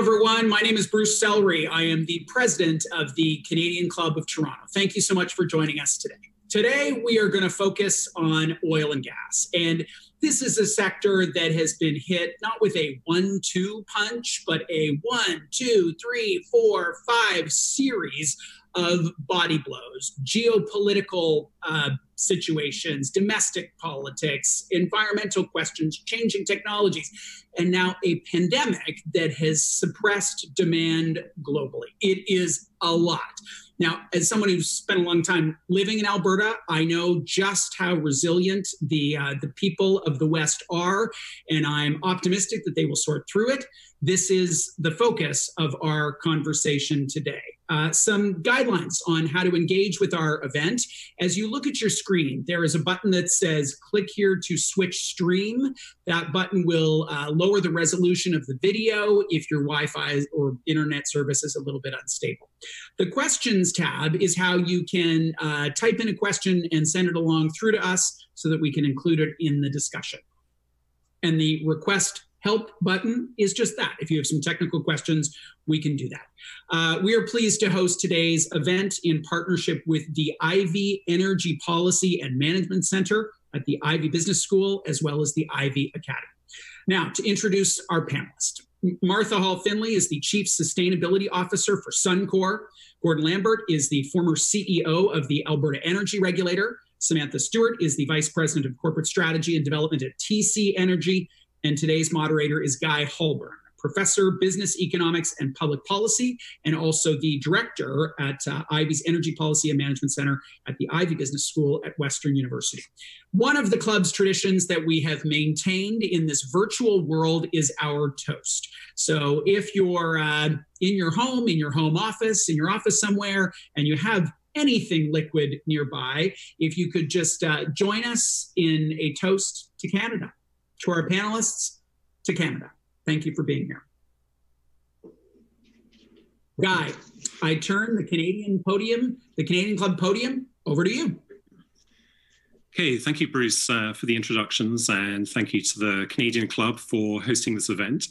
everyone. My name is Bruce Sellery. I am the president of the Canadian Club of Toronto. Thank you so much for joining us today. Today, we are going to focus on oil and gas. And this is a sector that has been hit not with a 1-2 punch, but a 1, 2, 3, 4, 5 series of body blows, geopolitical situations, domestic politics, environmental questions, changing technologies, and now a pandemic that has suppressed demand globally. It is a lot. Now, as someone who's spent a long time living in Alberta, I know just how resilient the people of the West are, and I'm optimistic that they will sort through it. This is the focus of our conversation today. Some guidelines on how to engage with our event. As you look at your screen, there is a button that says click here to switch stream. That button will lower the resolution of the video if your Wi-Fi or internet service is a little bit unstable. The questions tab is how you can type in a question and send it along through to us so that we can include it in the discussion. And the request help button is just that. If you have some technical questions, we can do that. We are pleased to host today's event in partnership with the Ivey Energy Policy and Management Center at the Ivey Business School, as well as the Ivey Academy. Now, to introduce our panelist. Martha Hall-Findlay is the Chief Sustainability Officer for Suncor. Gordon Lambert is the former CEO of the Alberta Energy Regulator. Samantha Stuart is the Vice President of Corporate Strategy and Development at TC Energy. And today's moderator is Guy Holburn, Professor of Business Economics and Public Policy, and also the Director at Ivey's Energy Policy and Management Center at the Ivey Business School at Western University. One of the club's traditions that we have maintained in this virtual world is our toast. So if you're in your home office, in your office somewhere, and you have anything liquid nearby, if you could just join us in a toast to Canada. To our panelists, to Canada. Thank you for being here. Guy, I turn the Canadian Club podium over to you. Okay, thank you, Bruce, for the introductions, and thank you to the Canadian Club for hosting this event.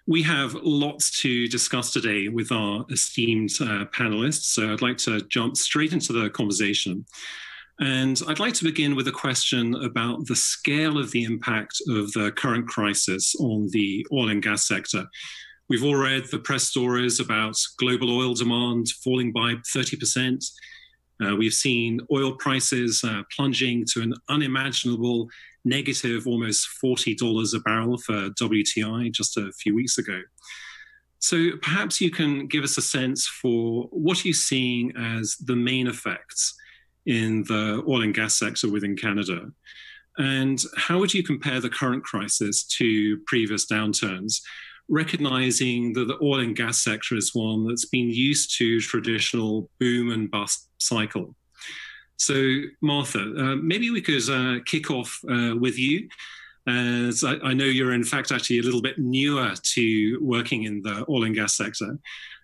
We have lots to discuss today with our esteemed panelists, so I'd like to jump straight into the conversation. And I'd like to begin with a question about the scale of the impact of the current crisis on the oil and gas sector. We've all read the press stories about global oil demand falling by 30%. We've seen oil prices plunging to an unimaginable negative almost $40 a barrel for WTI just a few weeks ago. So perhaps you can give us a sense for what you're seeing as the main effects in the oil and gas sector within Canada. And how would you compare the current crisis to previous downturns, recognizing that the oil and gas sector is one that's been used to traditional boom and bust cycle? So Martha, maybe we could kick off with you, as I know you're in fact actually a little bit newer to working in the oil and gas sector.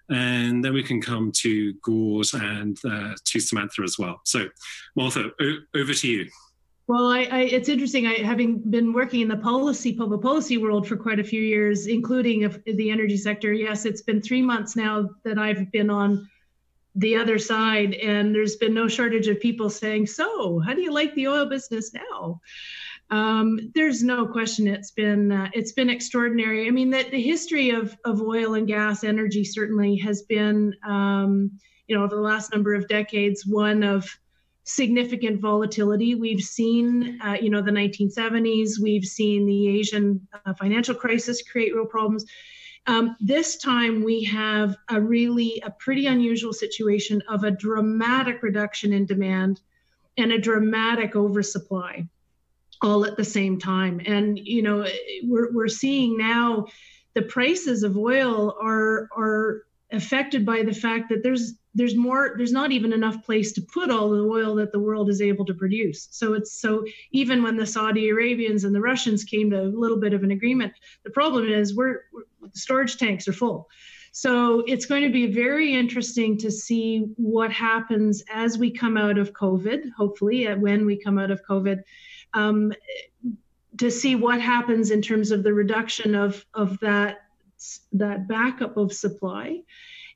And then we can come to Gord and to Samantha as well. So, Martha, over to you. Well, it's interesting. Having been working in the public policy world for quite a few years, including the energy sector, yes, it's been 3 months now that I've been on the other side, and there's been no shortage of people saying, so how do you like the oil business now? There's no question it's been extraordinary. I mean, the history of oil and gas energy certainly has been, over the last number of decades, one of significant volatility. We've seen, the 1970s, we've seen the Asian financial crisis create real problems. This time we have a pretty unusual situation of a dramatic reduction in demand and a dramatic oversupply, all at the same time. And, we're seeing now the prices of oil are affected by the fact that there's not even enough place to put all the oil that the world is able to produce. So even when the Saudi Arabians and the Russians came to a little bit of an agreement, the problem is the storage tanks are full. So it's going to be very interesting to see what happens as we come out of COVID, hopefully when we come out of COVID, to see what happens in terms of the reduction of that that backup of supply.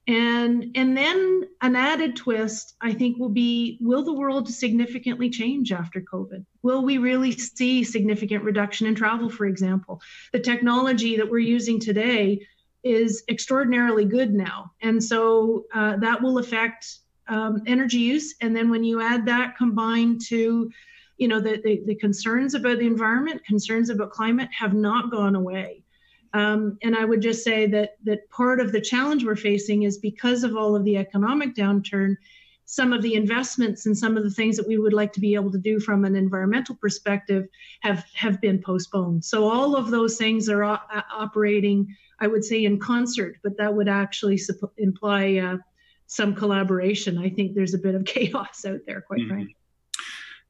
And then an added twist, I think, will be, will the world significantly change after COVID? Will we really see significant reduction in travel, for example? The technology that we're using today is extraordinarily good now. And so that will affect energy use. And then when you add that combined to, you know, the concerns about the environment, concerns about climate have not gone away. And I would just say that part of the challenge we're facing is because of all of the economic downturn, some of the investments and some of the things that we would like to be able to do from an environmental perspective have been postponed. So all of those things are operating, I would say, in concert, but that would actually imply some collaboration. I think there's a bit of chaos out there, quite frankly.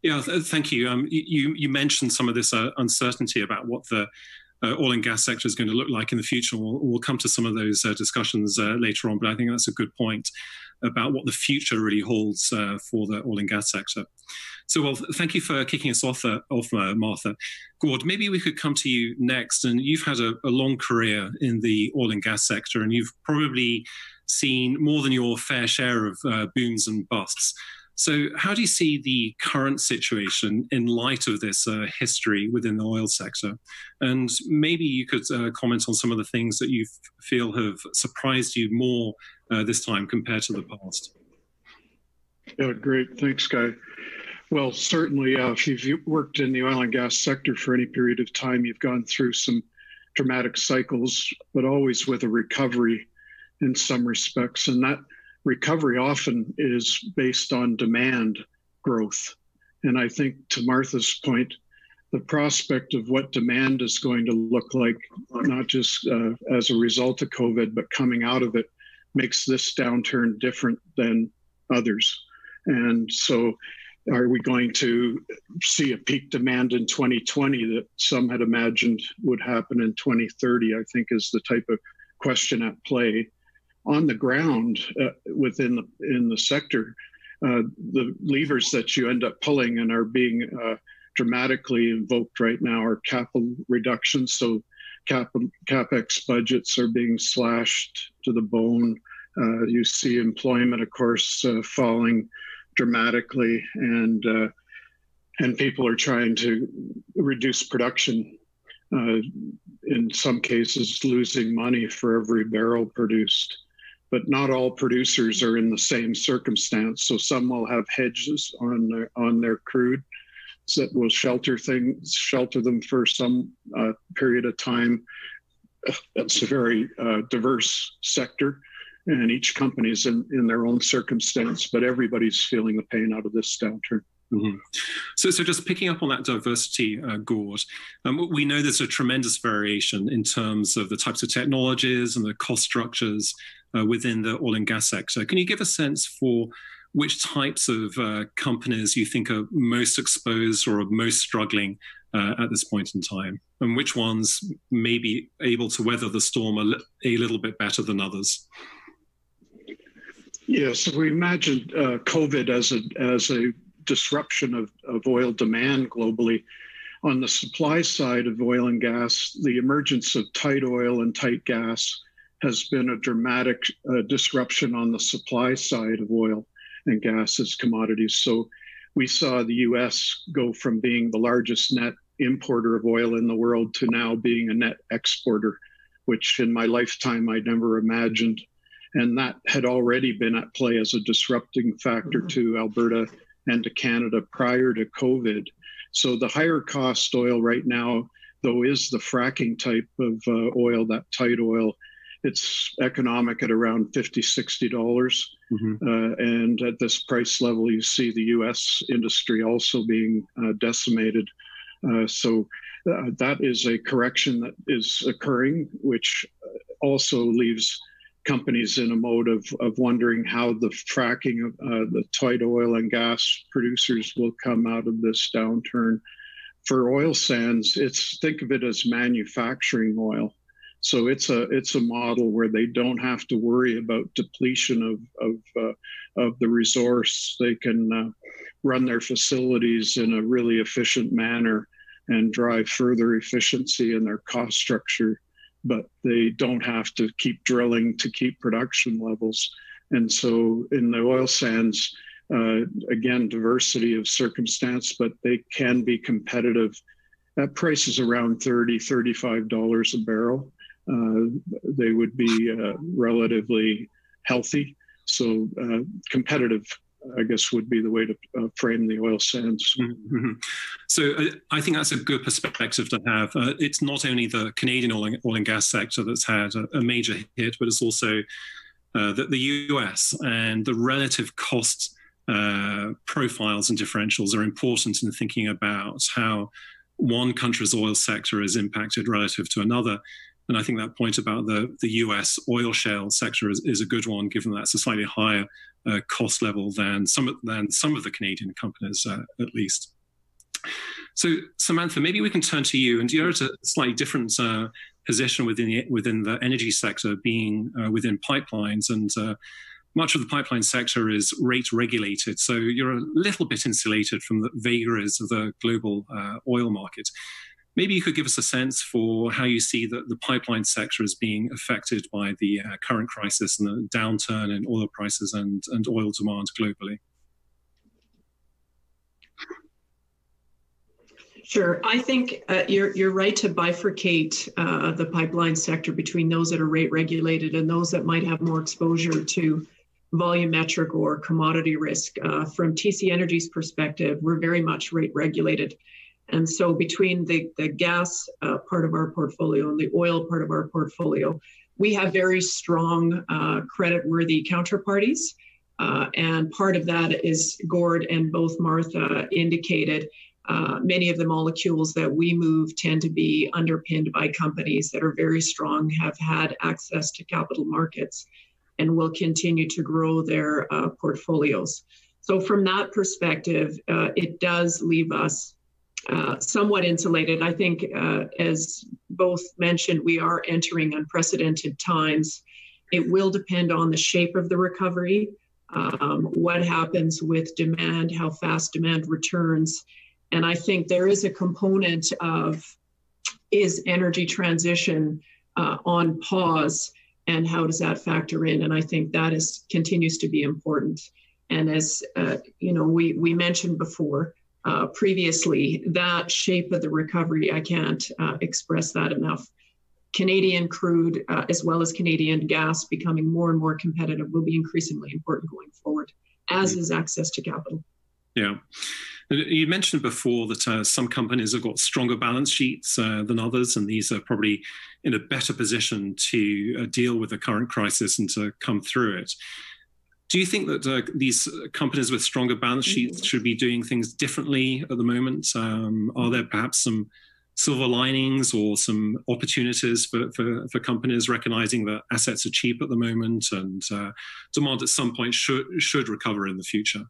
Yeah, thank you. You mentioned some of this uncertainty about what the oil and gas sector is going to look like in the future. We'll come to some of those discussions later on, but I think that's a good point about what the future really holds for the oil and gas sector. So, well, thank you for kicking us off, Martha. Gord, maybe we could come to you next. And you've had a long career in the oil and gas sector, and you've probably seen more than your fair share of booms and busts. So how do you see the current situation in light of this history within the oil sector? And maybe you could comment on some of the things that you feel have surprised you more this time compared to the past. Yeah, great. Thanks, Guy. Well, certainly, if you've worked in the oil and gas sector for any period of time, you've gone through some dramatic cycles, but always with a recovery in some respects. And that recovery often is based on demand growth. And I think, to Martha's point, the prospect of what demand is going to look like, not just as a result of COVID, but coming out of it, makes this downturn different than others. And so are we going to see a peak demand in 2020 that some had imagined would happen in 2030, I think is the type of question at play. On the ground in the sector, the levers that you end up pulling and are being dramatically invoked right now are capital reductions. So CapEx budgets are being slashed to the bone. You see employment, of course, falling dramatically, and people are trying to reduce production. In some cases, losing money for every barrel produced. But not all producers are in the same circumstance. So some will have hedges on their crude that will shelter them for some period of time. That's a very diverse sector, and each company is in their own circumstance, but everybody's feeling the pain out of this downturn. Mm-hmm. So just picking up on that diversity, Gord, we know there's a tremendous variation in terms of the types of technologies and the cost structures within the oil and gas sector. Can you give a sense for which types of companies you think are most exposed or are most struggling at this point in time, and which ones may be able to weather the storm a little bit better than others? Yes, we imagined COVID as a disruption of oil demand globally. On the supply side of oil and gas, the emergence of tight oil and tight gas has been a dramatic disruption on the supply side of oil and gas as commodities. So we saw the US go from being the largest net importer of oil in the world to now being a net exporter, which in my lifetime I never imagined. And that had already been at play as a disrupting factor to Alberta and to Canada prior to COVID. So the higher cost oil right now, though, is the fracking type of oil, that tight oil. It's economic at around $50, $60. Mm-hmm. And at this price level, you see the US industry also being decimated. So that is a correction that is occurring, which also leaves companies in a mode of wondering how the fracking of the tight oil and gas producers will come out of this downturn. For oil sands, think of it as manufacturing oil. So it's a model where they don't have to worry about depletion of the resource. They can run their facilities in a really efficient manner and drive further efficiency in their cost structure but they don't have to keep drilling to keep production levels. And so in the oil sands, again, diversity of circumstance, but they can be competitive at prices around $30, $35 a barrel. They would be relatively healthy. So competitive, I guess, would be the way to frame the oil sands. Mm-hmm. So I think that's a good perspective to have. It's not only the Canadian oil and gas sector that's had a major hit, but it's also the US, and the relative cost profiles and differentials are important in thinking about how one country's oil sector is impacted relative to another. And I think that point about the US oil shale sector is a good one, given that's a slightly higher cost level than some of the Canadian companies, at least. So Samantha, maybe we can turn to you, and you're at a slightly different position within the energy sector, being within pipelines, and much of the pipeline sector is rate regulated. So you're a little bit insulated from the vagaries of the global oil market. Maybe you could give us a sense for how you see the pipeline sector as being affected by the current crisis and the downturn in oil prices and oil demand globally. Sure. I think you're right to bifurcate the pipeline sector between those that are rate regulated and those that might have more exposure to volumetric or commodity risk. From TC Energy's perspective, we're very much rate regulated. And so between the gas part of our portfolio and the oil part of our portfolio, we have very strong credit-worthy counterparties. And part of that is Gord and both Martha indicated. Many of the molecules that we move tend to be underpinned by companies that are very strong, have had access to capital markets, and will continue to grow their portfolios. So from that perspective, it does leave us somewhat insulated. I think, as both mentioned, we are entering unprecedented times. It will depend on the shape of the recovery, what happens with demand, how fast demand returns. And I think there is a component of, is energy transition on pause, and how does that factor in? And I think that continues to be important. And as we mentioned before, previously, that shape of the recovery, I can't express that enough. Canadian crude, as well as Canadian gas, becoming more and more competitive will be increasingly important going forward, as is access to capital. Yeah. You mentioned before that some companies have got stronger balance sheets than others, and these are probably in a better position to deal with the current crisis and to come through it. Do you think that these companies with stronger balance sheets should be doing things differently at the moment? Are there perhaps some silver linings or some opportunities for companies recognizing that assets are cheap at the moment and demand at some point should recover in the future?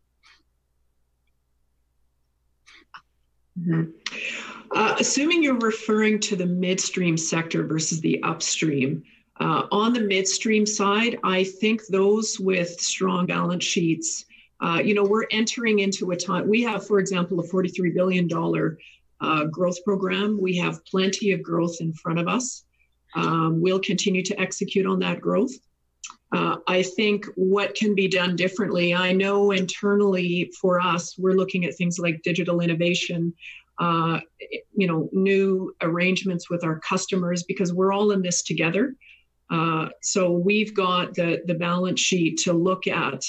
Mm-hmm. Assuming you're referring to the midstream sector versus the upstream, on the midstream side, I think those with strong balance sheets, we're entering into a time. We have, for example, a $43 billion growth program. We have plenty of growth in front of us. We'll continue to execute on that growth. I think what can be done differently, I know internally for us, we're looking at things like digital innovation, new arrangements with our customers, because we're all in this together. So we've got the balance sheet to look at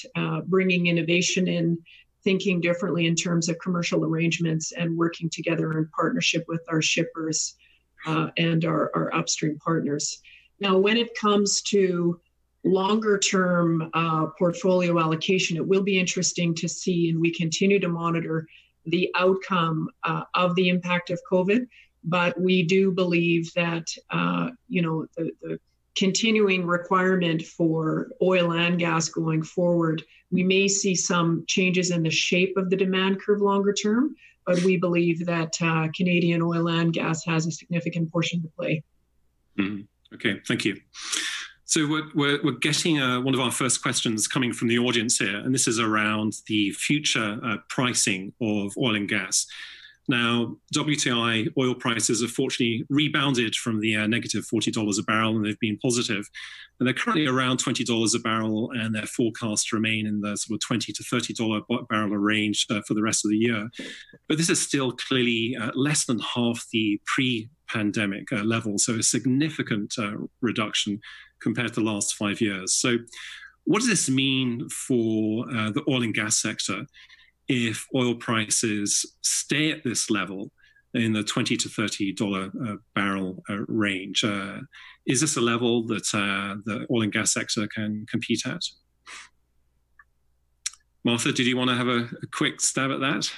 bringing innovation in, thinking differently in terms of commercial arrangements, and working together in partnership with our shippers and our upstream partners. Now, when it comes to longer term portfolio allocation, it will be interesting to see, and we continue to monitor the outcome of the impact of COVID. But we do believe that, the continuing requirement for oil and gas going forward, we may see some changes in the shape of the demand curve longer term, but we believe that Canadian oil and gas has a significant portion to play. Mm-hmm. Okay, thank you. So we're getting one of our first questions coming from the audience here, and this is around the future pricing of oil and gas. Now, WTI oil prices have fortunately rebounded from the negative $40 a barrel, and they've been positive. And they're currently around $20 a barrel, and their forecasts remain in the sort of $20 to $30 barrel range for the rest of the year. But this is still clearly less than half the pre-pandemic level, so a significant reduction compared to the last 5 years. So what does this mean for the oil and gas sector if oil prices stay at this level in the $20 to $30 barrel range? Is this a level that the oil and gas sector can compete at? Martha, did you want to have a quick stab at that?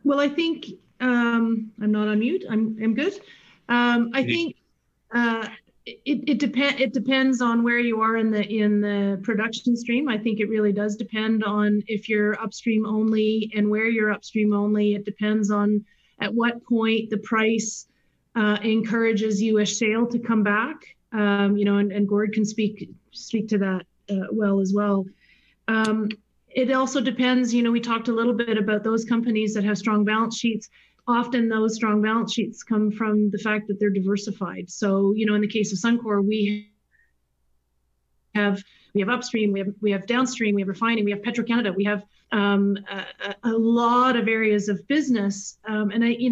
Well, I think I'm not on mute. I'm good. I think it depends on where you are in the production stream. I think it really does depend on if you're upstream only and where you're upstream only. It depends on at what point the price encourages U.S. shale to come back. And Gord can speak to that well as well. It also depends. We talked a little bit about those companies that have strong balance sheets. Often those strong balance sheets come from the fact that they're diversified. So, in the case of Suncor, we have upstream, we have downstream, we have refining, we have Petro-Canada, we have a lot of areas of business.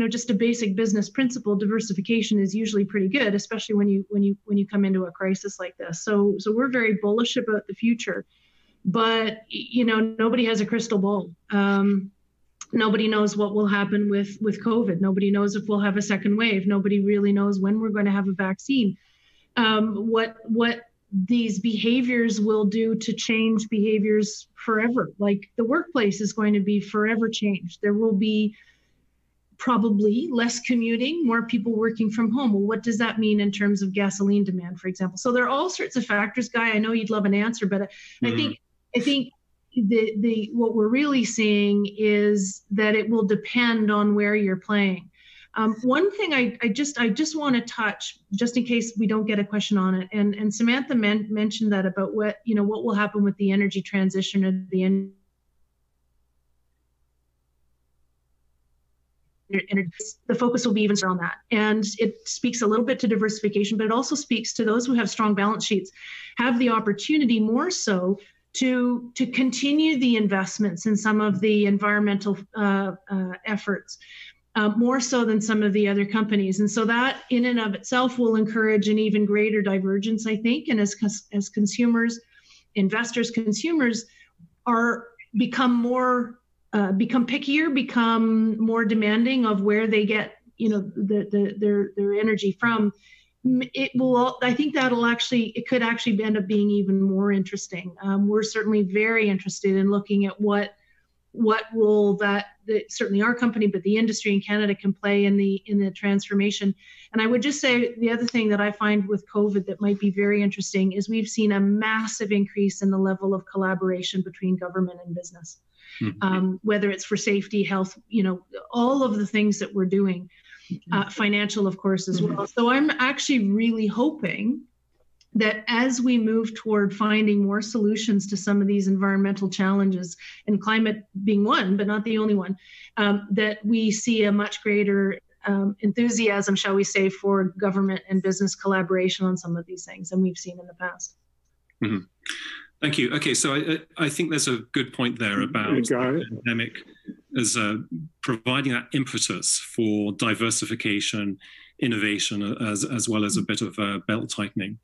Just a basic business principle, diversification is usually pretty good, especially when you come into a crisis like this. So we're very bullish about the future, but nobody has a crystal ball. Nobody knows what will happen with COVID. Nobody knows if we'll have a second wave. Nobody really knows when we're going to have a vaccine. What these behaviors will do to change behaviors forever. Like the workplace is going to be forever changed. There will be probably less commuting, more people working from home. Well, what does that mean in terms of gasoline demand, for example? So there are all sorts of factors, Guy. I know you'd love an answer, but I think what we're really seeing is that it will depend on where you're playing. One thing I just want to touch, just in case we don't get a question on it, and Samantha mentioned that about what will happen with the energy transition and the focus will be even on that. And it speaks a little bit to diversification, but it also speaks to those who have strong balance sheets, have the opportunity more so to continue the investments in some of the environmental efforts, more so than some of the other companies. And so that in and of itself will encourage an even greater divergence, I think. And as consumers, investors, consumers become pickier, become more demanding of where they get, their energy from, I think it could actually end up being even more interesting. We're certainly very interested in looking at what role that certainly our company, but the industry in Canada can play in the transformation. And I would just say the other thing that I find with COVID that might be very interesting is we've seen a massive increase in the level of collaboration between government and business, whether it's for safety, health, all of the things that we're doing. Financial, of course, as well. So I'm actually really hoping that as we move toward finding more solutions to some of these environmental challenges, and climate being one, but not the only one, that we see a much greater enthusiasm, shall we say, for government and business collaboration on some of these things than we've seen in the past. Mm-hmm. Thank you. Okay, so I think there's a good point there about the pandemic as providing that impetus for diversification, innovation, as well as a bit of belt tightening.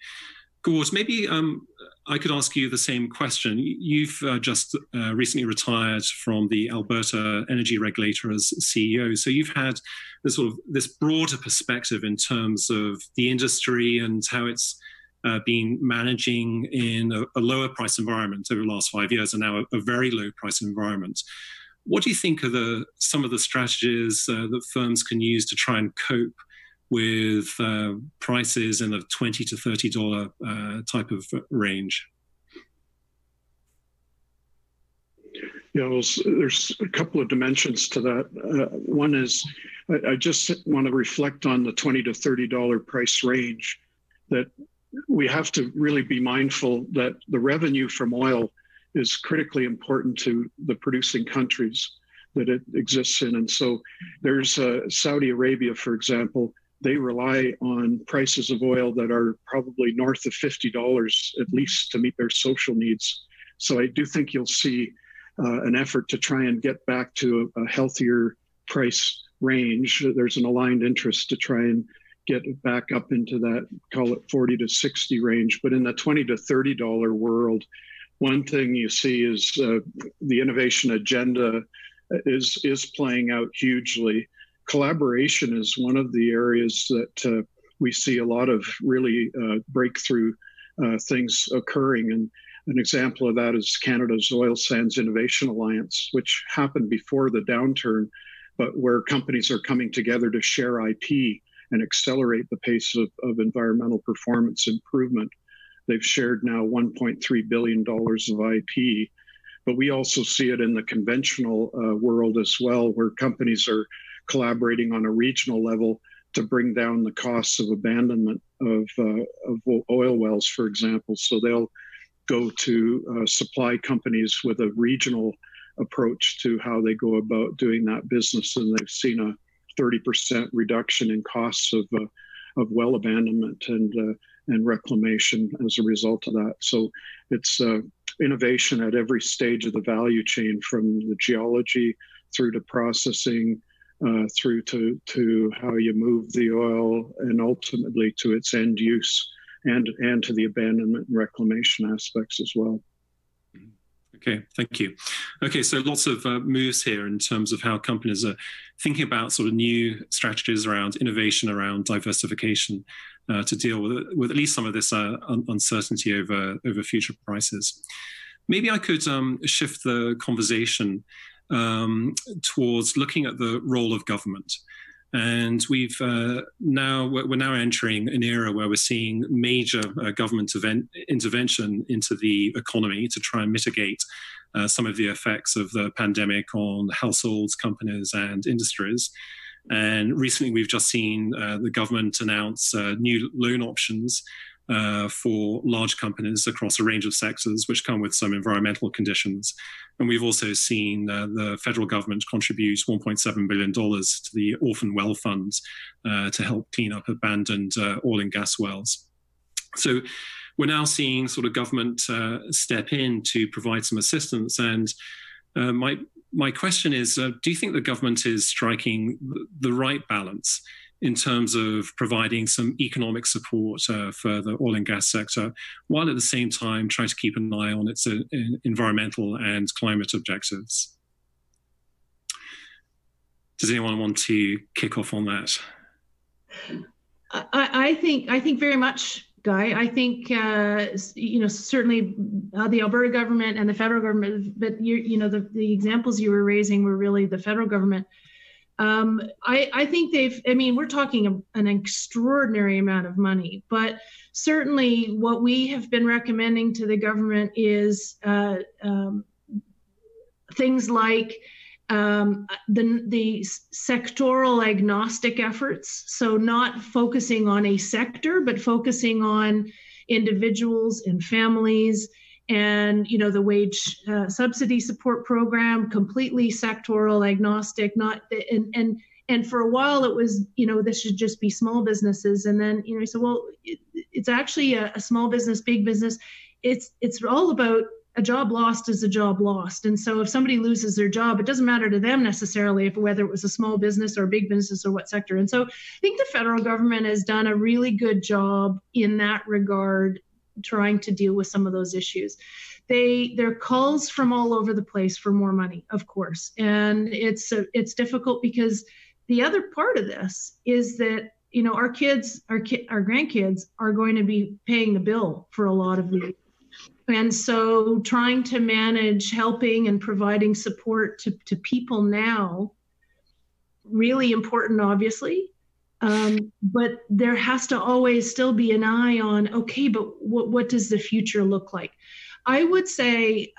Gord, maybe I could ask you the same question. You've just recently retired from the Alberta Energy Regulator as CEO, so you've had this broader perspective in terms of the industry and how it's been managing in a lower price environment over the last 5 years, and now a very low price environment. What do you think are some of the strategies that firms can use to try and cope with prices in the $20 to $30 type of range? Yeah, well, there's a couple of dimensions to that. One is I just want to reflect on the $20 to $30 price range, that we have to really be mindful that the revenue from oil is critically important to the producing countries. that it exists in. And so there's Saudi Arabia, for example, they rely on prices of oil that are probably north of $50 at least to meet their social needs. So I do think you'll see an effort to try and get back to a healthier price range. There's an aligned interest to try and get back up into that, call it 40 to 60 range. But in the $20 to $30 world, one thing you see is the innovation agenda is playing out hugely. Collaboration is one of the areas that we see a lot of really breakthrough things occurring. And an example of that is Canada's Oil Sands Innovation Alliance, which happened before the downturn, but where companies are coming together to share IP and accelerate the pace of environmental performance improvement. They've shared now $1.3 billion of IP, but we also see it in the conventional world as well, where companies are collaborating on a regional level to bring down the costs of abandonment of oil wells, for example. So they'll go to supply companies with a regional approach to how they go about doing that business, and they've seen a 30% reduction in costs of well abandonment and reclamation as a result of that. So it's innovation at every stage of the value chain, from the geology through to processing, through to how you move the oil, and ultimately to its end use, and to the abandonment and reclamation aspects as well. Okay, thank you. Okay, so lots of moves here in terms of how companies are thinking about sort of new strategies around innovation, around diversification, to deal with at least some of this uncertainty over future prices. Maybe I could shift the conversation towards looking at the role of government. And we're now entering an era where we're seeing major government intervention into the economy to try and mitigate some of the effects of the pandemic on households, companies, and industries. And recently, we've just seen the government announce new loan options for large companies across a range of sectors, which come with some environmental conditions. And we've also seen the federal government contribute $1.7 billion to the Orphan Well Fund to help clean up abandoned oil and gas wells. So we're now seeing sort of government step in to provide some assistance. And my question is, do you think the government is striking the right balance in terms of providing some economic support for the oil and gas sector, while at the same time trying to keep an eye on its environmental and climate objectives? Does anyone want to kick off on that? I think very much, Guy. I think certainly the Alberta government and the federal government, but the examples you were raising were really the federal government. I think we're talking an extraordinary amount of money, but certainly what we have been recommending to the government is things like the sectoral agnostic efforts. So not focusing on a sector, but focusing on individuals and families. And the wage subsidy support program, completely sectoral agnostic, and for a while it was, this should just be small businesses. And then, so, well, it's actually a small business, big business. It's all about a job lost is a job lost. And so if somebody loses their job, it doesn't matter to them necessarily whether it was a small business or a big business or what sector. And so I think the federal government has done a really good job in that regard, trying to deal with some of those issues. There are calls from all over the place for more money, of course, and it's difficult because the other part of this is that our kids, our grandkids are going to be paying the bill for a lot of these, and so trying to manage helping and providing support to people now, really important, obviously. But there has to always still be an eye on, okay, but what does the future look like? I would say,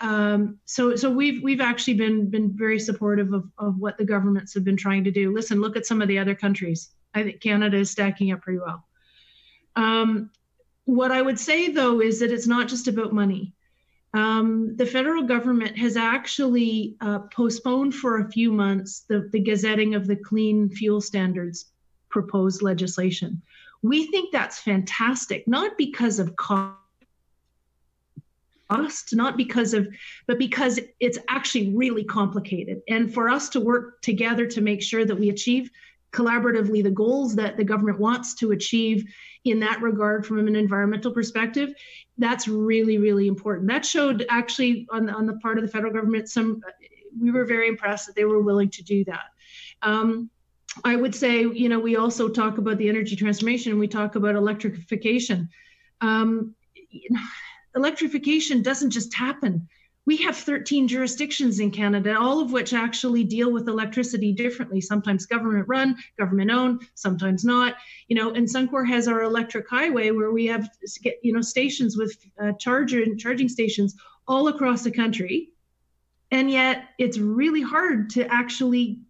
so we've actually been very supportive of what the governments have been trying to do. Listen, look at some of the other countries. I think Canada is stacking up pretty well. What I would say, though, is that it's not just about money. the federal government has actually postponed for a few months the gazetting of the Clean Fuel Standards proposed legislation. We think that's fantastic, not because of cost, not because of, but because it's actually really complicated. And for us to work together to make sure that we achieve collaboratively the goals that the government wants to achieve in that regard from an environmental perspective, that's really, really important. That showed actually on the part of the federal government, we were very impressed that they were willing to do that. I would say, we also talk about the energy transformation, and we talk about electrification. Electrification doesn't just happen. We have 13 jurisdictions in Canada, all of which actually deal with electricity differently, sometimes government run, government owned, sometimes not. And Suncor has our electric highway where we have, stations with charging stations all across the country. And yet it's really hard to actually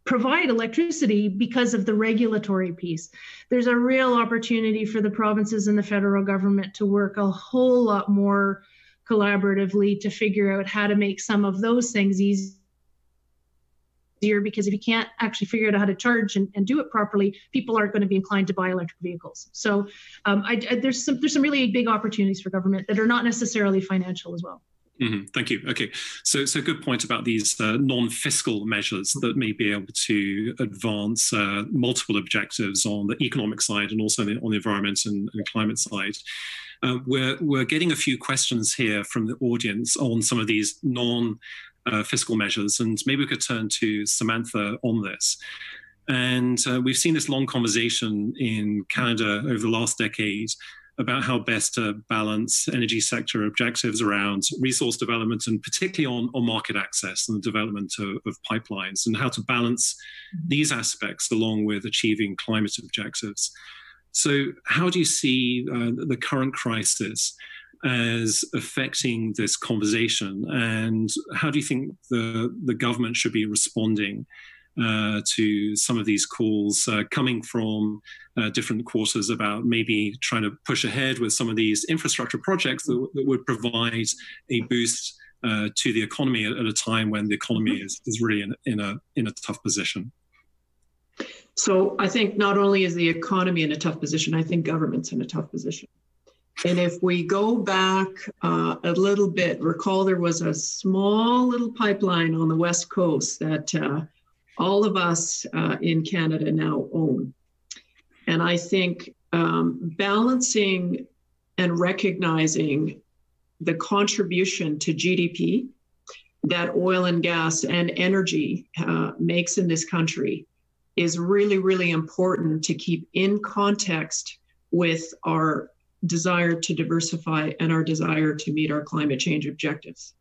provide electricity because of the regulatory piece. There's a real opportunity for the provinces and the federal government to work a whole lot more collaboratively to figure out how to make some of those things easier, because if you can't actually figure out how to charge and do it properly, people aren't going to be inclined to buy electric vehicles. So there's some really big opportunities for government that are not necessarily financial as well. Mm-hmm. Thank you. Okay, so good point about these non-fiscal measures that may be able to advance multiple objectives on the economic side and also on the environment and climate side. We're getting a few questions here from the audience on some of these non-fiscal measures, and maybe we could turn to Samantha on this. And we've seen this long conversation in Canada over the last decade about how best to balance energy sector objectives around resource development, and particularly on market access and the development of pipelines, and how to balance these aspects along with achieving climate objectives. So how do you see the current crisis as affecting this conversation, and how do you think the government should be responding to some of these calls coming from different quarters about maybe trying to push ahead with some of these infrastructure projects that would provide a boost to the economy at a time when the economy is really in a tough position? So I think not only is the economy in a tough position, I think government's in a tough position. And if we go back a little bit, recall there was a small little pipeline on the West Coast that all of us in Canada now own. And I think balancing and recognizing the contribution to GDP that oil and gas and energy makes in this country is really, really important to keep in context with our desire to diversify and our desire to meet our climate change objectives.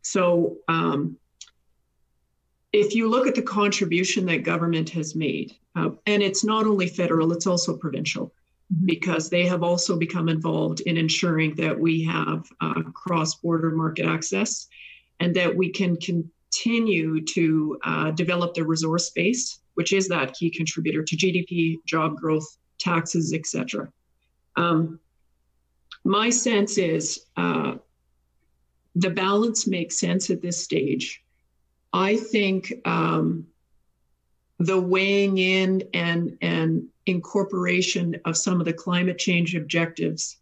So if you look at the contribution that government has made, and it's not only federal, it's also provincial, because they have also become involved in ensuring that we have cross-border market access and that we can continue to develop the resource base, which is that key contributor to GDP, job growth, taxes, etc. My sense is the balance makes sense at this stage. I think the weighing in and incorporation of some of the climate change objectives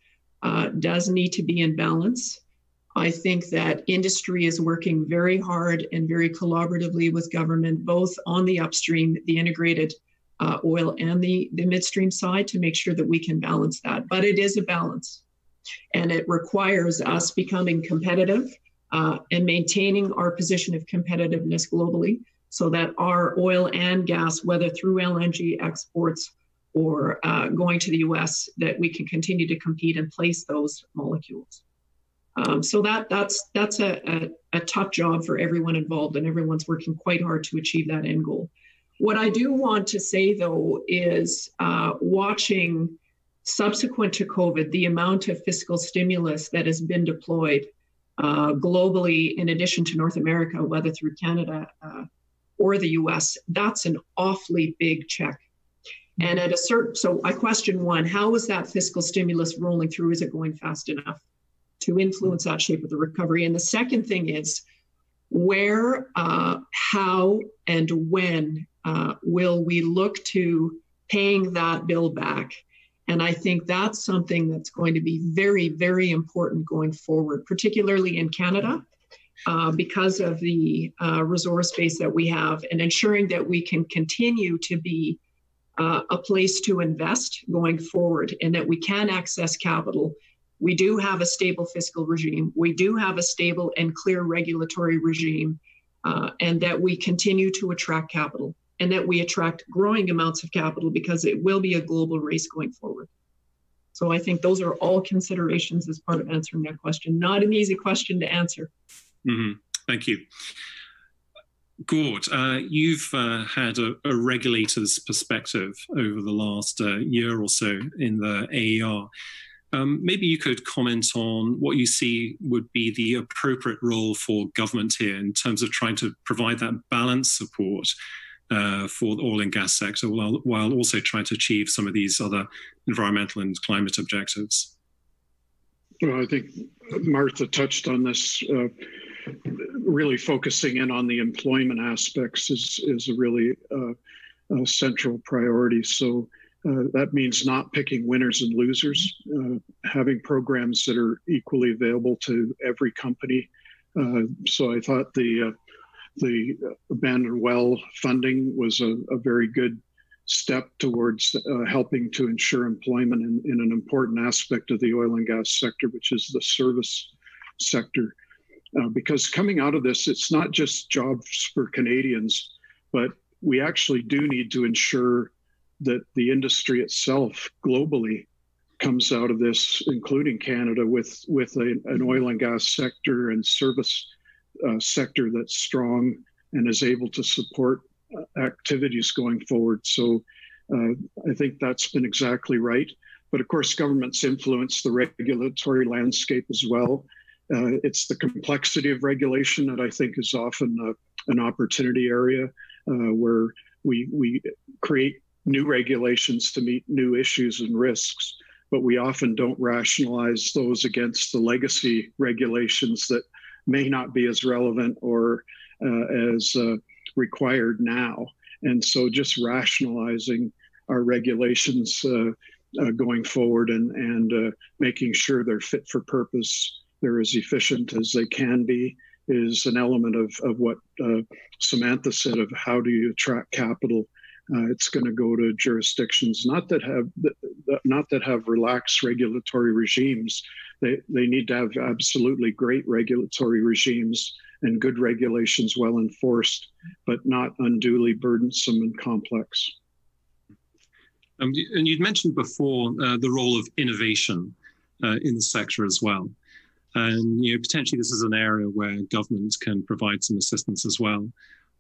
does need to be in balance. I think that industry is working very hard and very collaboratively with government, both on the upstream, the integrated oil, and the midstream side, to make sure that we can balance that. But it is a balance, and it requires us becoming competitive and maintaining our position of competitiveness globally, so that our oil and gas, whether through LNG exports or going to the US, that we can continue to compete and place those molecules. So that's a tough job for everyone involved, and everyone's working quite hard to achieve that end goal. What I do want to say, though, is watching subsequent to COVID, the amount of fiscal stimulus that has been deployed globally, in addition to North America, whether through Canada or the US, that's an awfully big check. And at so I question one, how is that fiscal stimulus rolling through? Is it going fast enough to influence that shape of the recovery. And the second thing is where, how, and when will we look to paying that bill back? And I think that's something that's going to be very, very important going forward, particularly in Canada, because of the resource base that we have, and ensuring that we can continue to be a place to invest going forward, and that we can access capital. We do have a stable fiscal regime. We do have a stable and clear regulatory regime, and that we continue to attract capital, and that we attract growing amounts of capital, because it will be a global race going forward. So I think those are all considerations as part of answering that question. Not an easy question to answer. Mm-hmm. Thank you. Gord, you've had a regulator's perspective over the last year or so in the AER. Maybe you could comment on what you see would be the appropriate role for government here in terms of trying to provide that balanced support for the oil and gas sector, while also trying to achieve some of these other environmental and climate objectives. Well, I think Martha touched on this. Really focusing in on the employment aspects is a really central priority. So that means not picking winners and losers, having programs that are equally available to every company. So I thought the abandoned well funding was a very good step towards helping to ensure employment in an important aspect of the oil and gas sector, which is the service sector. Because coming out of this, it's not just jobs for Canadians, but we actually do need to ensure that the industry itself globally comes out of this, including Canada, with an oil and gas sector and service sector that's strong and is able to support activities going forward. So I think that's been exactly right. But of course, governments influence the regulatory landscape as well. It's the complexity of regulation that I think is often an opportunity area where we create new regulations to meet new issues and risks, but we often don't rationalize those against the legacy regulations that may not be as relevant or as required now. And so just rationalizing our regulations going forward and making sure they're fit for purpose, they're as efficient as they can be, is an element of what Samantha said of how do you attract capital. It's going to go to jurisdictions not that have relaxed regulatory regimes. They need to have absolutely great regulatory regimes and good regulations well enforced, but not unduly burdensome and complex. And you'd mentioned before the role of innovation in the sector as well. And potentially this is an area where government can provide some assistance as well.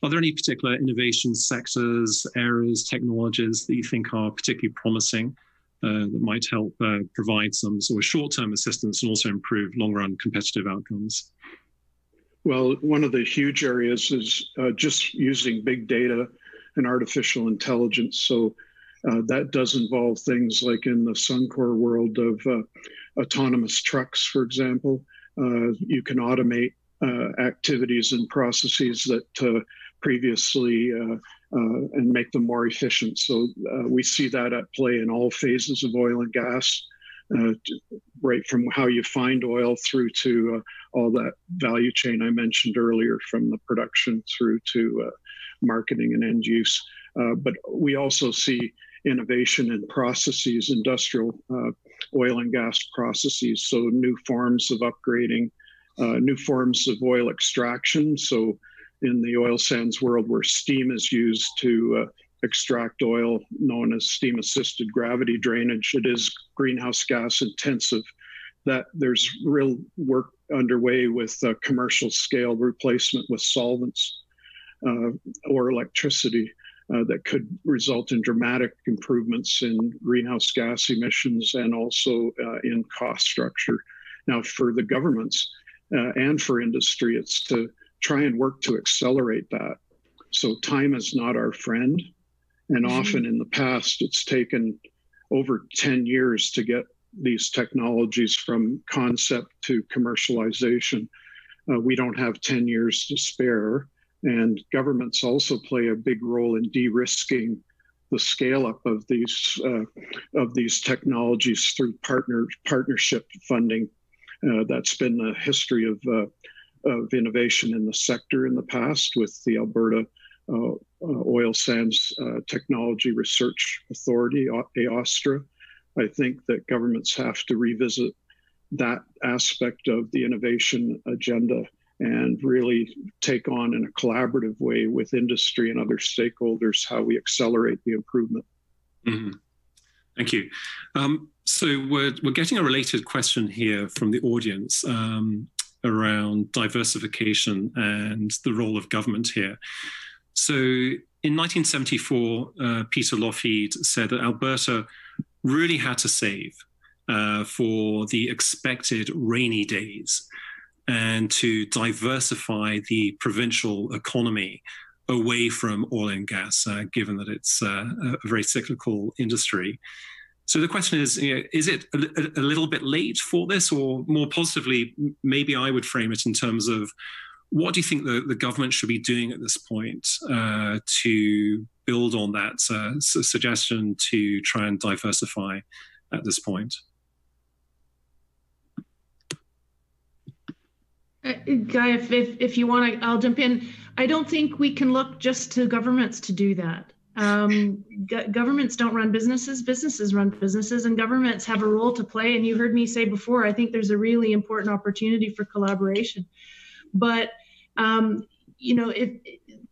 Are there any particular innovation sectors, areas, technologies that you think are particularly promising that might help provide some sort of short-term assistance and also improve long-run competitive outcomes? Well, one of the huge areas is just using big data and artificial intelligence. So that does involve things like in the Suncor world of autonomous trucks, for example. You can automate activities and processes that previously and make them more efficient. So we see that at play in all phases of oil and gas, right from how you find oil through to all that value chain I mentioned earlier, from the production through to marketing and end use. But we also see innovation in processes, industrial oil and gas processes, so new forms of upgrading, new forms of oil extraction. So in the oil sands world where steam is used to extract oil, known as steam-assisted gravity drainage, it is greenhouse gas intensive. That there's real work underway with commercial scale replacement with solvents or electricity that could result in dramatic improvements in greenhouse gas emissions and also in cost structure. Now, for the governments and for industry, it's to try and work to accelerate that. So time is not our friend. And often in the past, it's taken over 10 years to get these technologies from concept to commercialization. We don't have 10 years to spare, and governments also play a big role in de-risking the scale-up of these technologies through partnership funding. That's been the history of innovation in the sector in the past with the Alberta Oil Sands Technology Research Authority, AOSTRA. I think that governments have to revisit that aspect of the innovation agenda and really take on in a collaborative way with industry and other stakeholders how we accelerate the improvement. Mm-hmm. Thank you. So we're getting a related question here from the audience around diversification and the role of government here. So in 1974, Peter Lougheed said that Alberta really had to save for the expected rainy days and to diversify the provincial economy away from oil and gas, given that it's a very cyclical industry. So the question is it a little bit late for this, or more positively, maybe I would frame it in terms of what do you think the government should be doing at this point to build on that suggestion to try and diversify at this point? Guy, if you want, I'll jump in. I don't think we can look just to governments to do that. Governments don't run businesses, businesses run businesses, and governments have a role to play. And you heard me say before, I think there's a really important opportunity for collaboration. But, if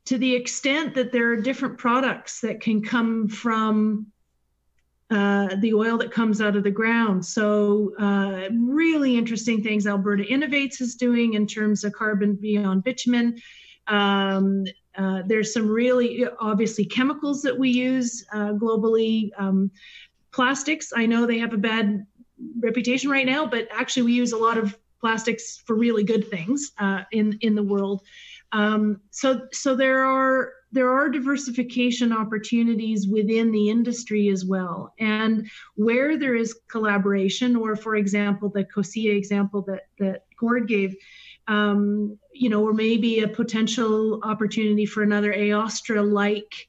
to the extent that there are different products that can come from the oil that comes out of the ground. So really interesting things Alberta Innovates is doing in terms of carbon beyond bitumen. There's some really obviously chemicals that we use globally. Plastics, I know they have a bad reputation right now, but actually we use a lot of plastics for really good things in the world. So there are diversification opportunities within the industry as well. And where there is collaboration, or for example, the COSIA example that Gord gave, or maybe a potential opportunity for another AOSTRA-like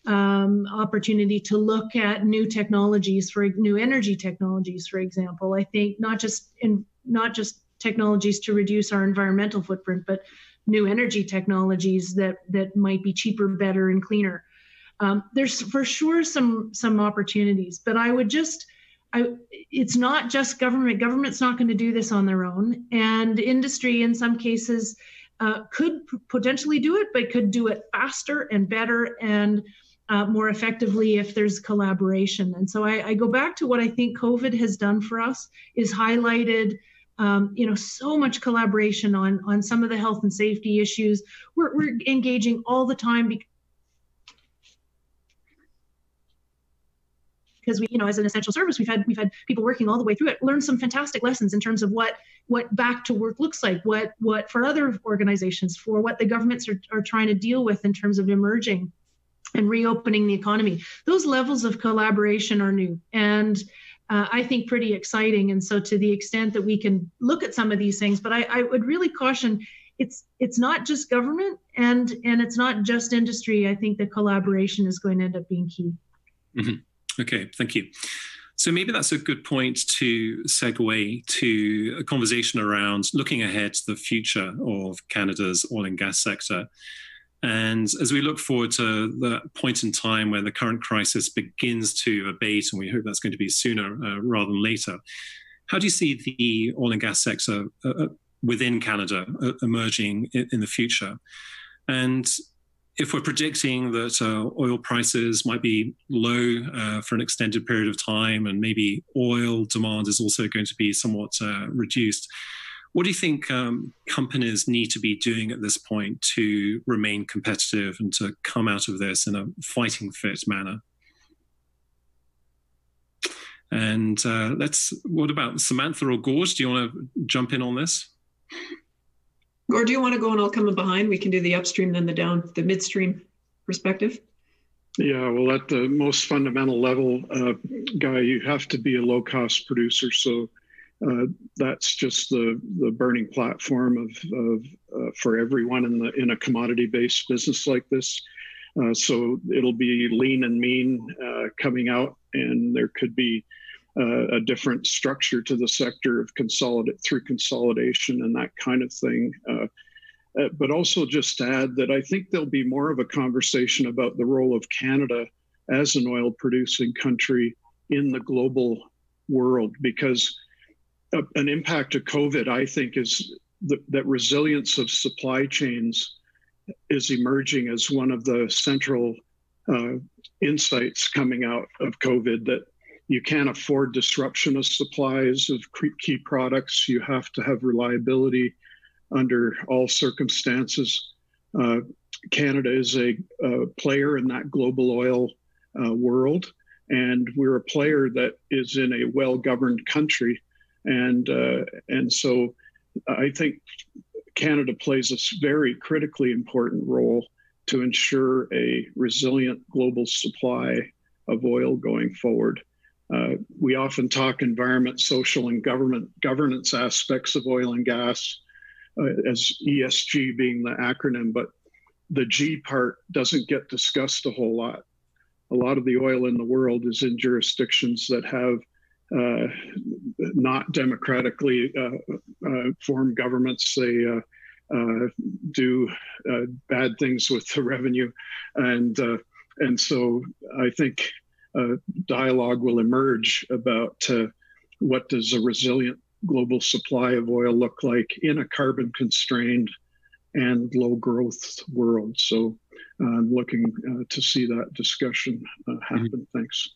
opportunity to look at new technologies, for new energy technologies, for example. I think not just technologies to reduce our environmental footprint, but new energy technologies that might be cheaper, better, and cleaner. There's for sure some opportunities, but it's not just government. Government's not going to do this on their own, and industry in some cases could potentially do it, but could do it faster and better and more effectively if there's collaboration. And so I go back to what I think COVID has done for us is highlighted so much collaboration on some of the health and safety issues. We're engaging all the time because we, as an essential service, we've had people working all the way through it, learn some fantastic lessons in terms of what back to work looks like, what for other organizations, for what the governments are trying to deal with in terms of emerging and reopening the economy. Those levels of collaboration are new and I think pretty exciting. And so to the extent that we can look at some of these things, but I would really caution it's not just government and it's not just industry. I think that collaboration is going to end up being key. Mm-hmm. Okay, thank you. So maybe that's a good point to segue to a conversation around looking ahead to the future of Canada's oil and gas sector. And as we look forward to the point in time where the current crisis begins to abate, and we hope that's going to be sooner rather than later, how do you see the oil and gas sector within Canada emerging in the future? And if we're predicting that oil prices might be low for an extended period of time, and maybe oil demand is also going to be somewhat reduced, what do you think companies need to be doing at this point to remain competitive and to come out of this in a fighting fit manner? And what about Samantha or Gord? Do you want to jump in on this? Gord, do you want to go and I'll come in behind? We can do the upstream, then the midstream perspective. Yeah, well, at the most fundamental level, Guy, you have to be a low-cost producer. So that's just the burning platform of for everyone in a commodity-based business like this. So it'll be lean and mean coming out, and there could be a different structure to the sector of through consolidation and that kind of thing. But also just to add that I think there'll be more of a conversation about the role of Canada as an oil producing country in the global world, because an impact of COVID, I think, is that resilience of supply chains is emerging as one of the central insights coming out of COVID, that you can't afford disruption of supplies of key products. You have to have reliability under all circumstances. Canada is a player in that global oil world, and we're a player that is in a well-governed country. And so I think Canada plays a very critically important role to ensure a resilient global supply of oil going forward. We often talk environment, social, and governance aspects of oil and gas, as ESG being the acronym, but the G part doesn't get discussed a whole lot. A lot of the oil in the world is in jurisdictions that have not democratically formed governments. They do bad things with the revenue, and so I think dialogue will emerge about what does a resilient global supply of oil look like in a carbon constrained and low growth world. So I'm looking to see that discussion happen. Mm-hmm. Thanks.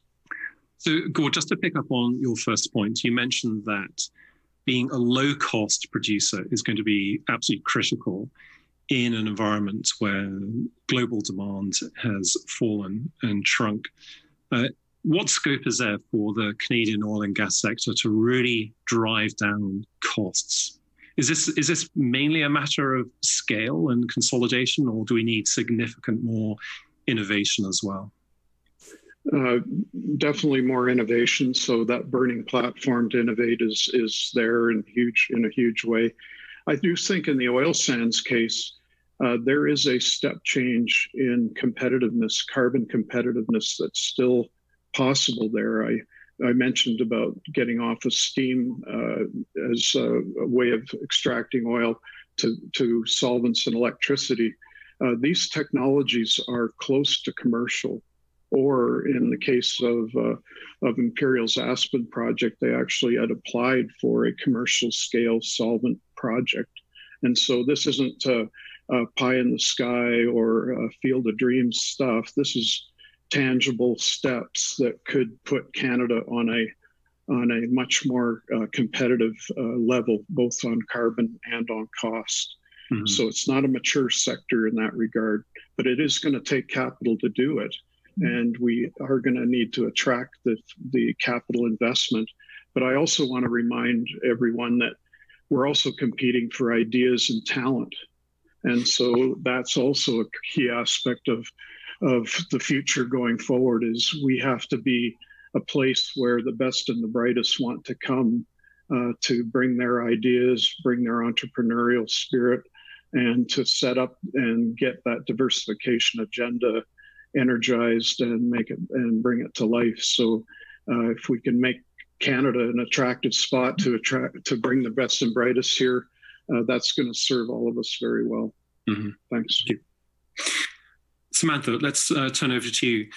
So Gord, just to pick up on your first point, you mentioned that being a low cost producer is going to be absolutely critical in an environment where global demand has fallen and shrunk. What scope is there for the Canadian oil and gas sector to really drive down costs? Is this mainly a matter of scale and consolidation, or do we need significant more innovation as well? Definitely more innovation. So that burning platform to innovate is there in a huge way. I do think in the oil sands case, there is a step change in competitiveness, carbon competitiveness, that's still possible there. I mentioned about getting off of steam as a way of extracting oil to solvents and electricity. These technologies are close to commercial, or in the case of Imperial's Aspen project, they actually had applied for a commercial scale solvent project. And so this isn't pie in the sky or field of dreams stuff. This is tangible steps that could put Canada on a much more competitive level, both on carbon and on cost. Mm-hmm. So it's not a mature sector in that regard, but it is going to take capital to do it. And we are going to need to attract the capital investment. But I also want to remind everyone that we're also competing for ideas and talent. And so that's also a key aspect of the future going forward, is we have to be a place where the best and the brightest want to come to bring their ideas, bring their entrepreneurial spirit, and to set up and get that diversification agenda energized and make it and bring it to life. So if we can make Canada an attractive spot to bring the best and brightest here, that's going to serve all of us very well. Mm-hmm. Thanks. Thank you. Samantha, let's turn over to you.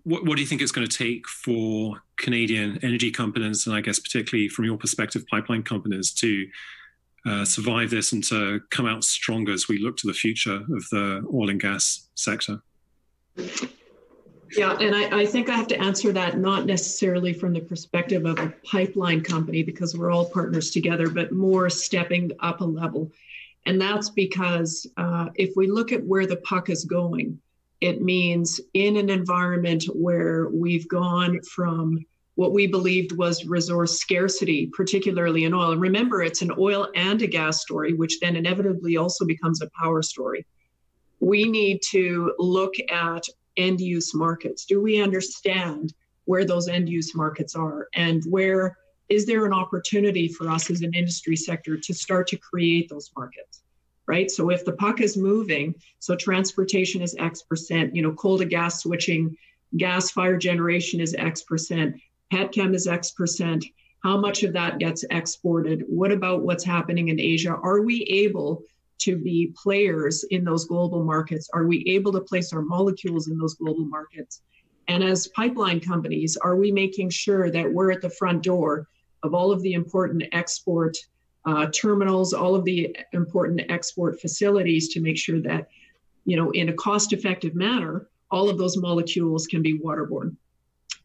What do you think it's going to take for Canadian energy companies, and I guess particularly from your perspective, pipeline companies, to survive this and to come out stronger as we look to the future of the oil and gas sector? Yeah, and I think I have to answer that not necessarily from the perspective of a pipeline company, because we're all partners together, but more stepping up a level. And that's because if we look at where the puck is going, it means in an environment where we've gone from what we believed was resource scarcity, particularly in oil. And remember, it's an oil and a gas story, which then inevitably also becomes a power story. We need to look at end-use markets? Do we understand where those end-use markets are, and where is there an opportunity for us as an industry sector to start to create those markets, right? So if the puck is moving, so transportation is X%, coal to gas switching, gas fire generation is X%, petchem is X%, how much of that gets exported? What about what's happening in Asia? Are we able to be players in those global markets? Are we able to place our molecules in those global markets? And as pipeline companies, are we making sure that we're at the front door of all of the important export terminals, all of the important export facilities to make sure that, in a cost-effective manner, all of those molecules can be waterborne?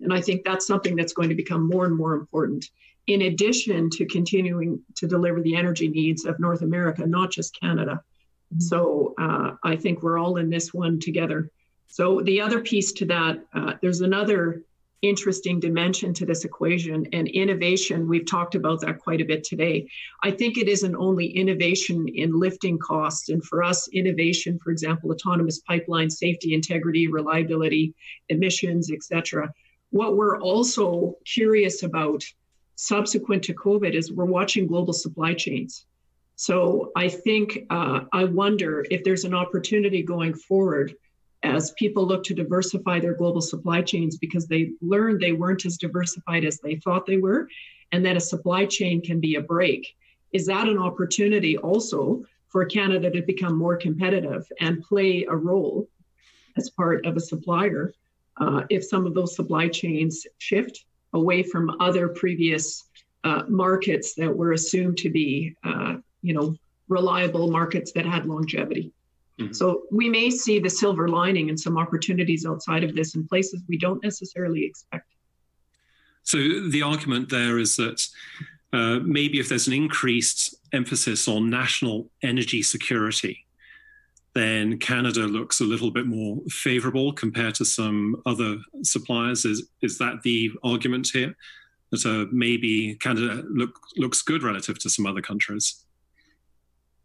And I think that's something that's going to become more and more important, in addition to continuing to deliver the energy needs of North America, not just Canada. So I think we're all in this one together. So the other piece to that, there's another interesting dimension to this equation, and innovation. We've talked about that quite a bit today. I think it isn't only innovation in lifting costs, and for us, innovation, for example, autonomous pipeline, safety, integrity, reliability, emissions, etc. What we're also curious about subsequent to COVID is we're watching global supply chains. So I think, I wonder if there's an opportunity going forward as people look to diversify their global supply chains, because they learned they weren't as diversified as they thought they were, and that a supply chain can be a break. Is that an opportunity also for Canada to become more competitive and play a role as part of a supplier if some of those supply chains shift away from other previous markets that were assumed to be, reliable markets that had longevity? Mm-hmm. So we may see the silver lining and some opportunities outside of this in places we don't necessarily expect. So the argument there is that maybe if there's an increased emphasis on national energy security, then Canada looks a little bit more favorable compared to some other suppliers. Is that the argument here? That maybe Canada looks good relative to some other countries?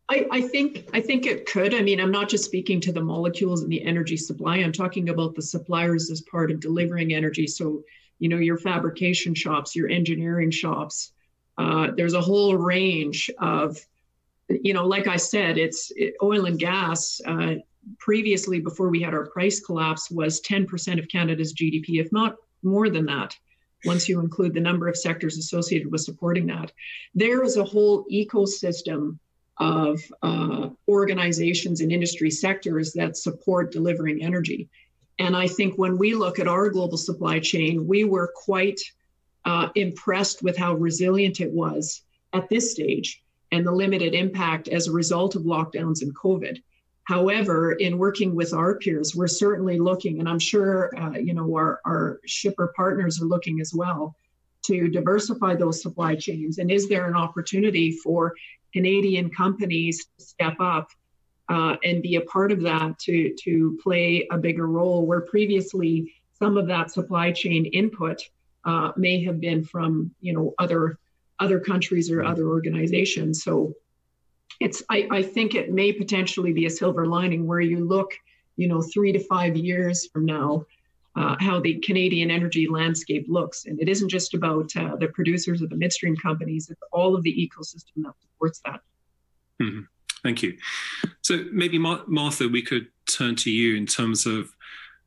I think it could. I mean, I'm not just speaking to the molecules and the energy supply. I'm talking about the suppliers as part of delivering energy. So, your fabrication shops, your engineering shops. There's a whole range of, like I said, oil and gas. Previously, before we had our price collapse, was 10% of Canada's GDP, if not more than that, once you include the number of sectors associated with supporting that. There is a whole ecosystem of organizations and industry sectors that support delivering energy. And I think when we look at our global supply chain, we were quite impressed with how resilient it was at this stage and the limited impact as a result of lockdowns and COVID. However, in working with our peers, we're certainly looking, and I'm sure our shipper partners are looking as well, to diversify those supply chains. And is there an opportunity for Canadian companies to step up and be a part of that, to play a bigger role, where previously some of that supply chain input may have been from other countries or other organizations. So I think it may potentially be a silver lining where you look 3 to 5 years from now, how the Canadian energy landscape looks. And it isn't just about the producers or the midstream companies, it's all of the ecosystem that supports that. Mm-hmm. Thank you. So maybe, Martha, we could turn to you in terms of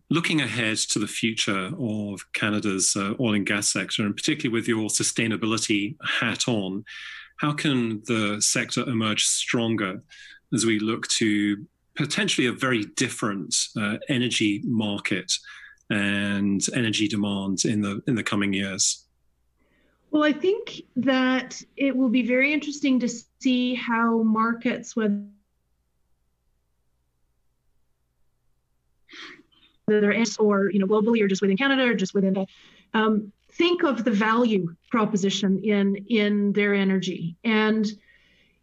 looking ahead to the future of Canada's oil and gas sector, and particularly with your sustainability hat on. How can the sector emerge stronger as we look to potentially a very different energy market and energy demand in the coming years? Well, I think that it will be very interesting to see how markets, whether they're or globally or just within Canada or just within the, think of the value proposition in their energy. And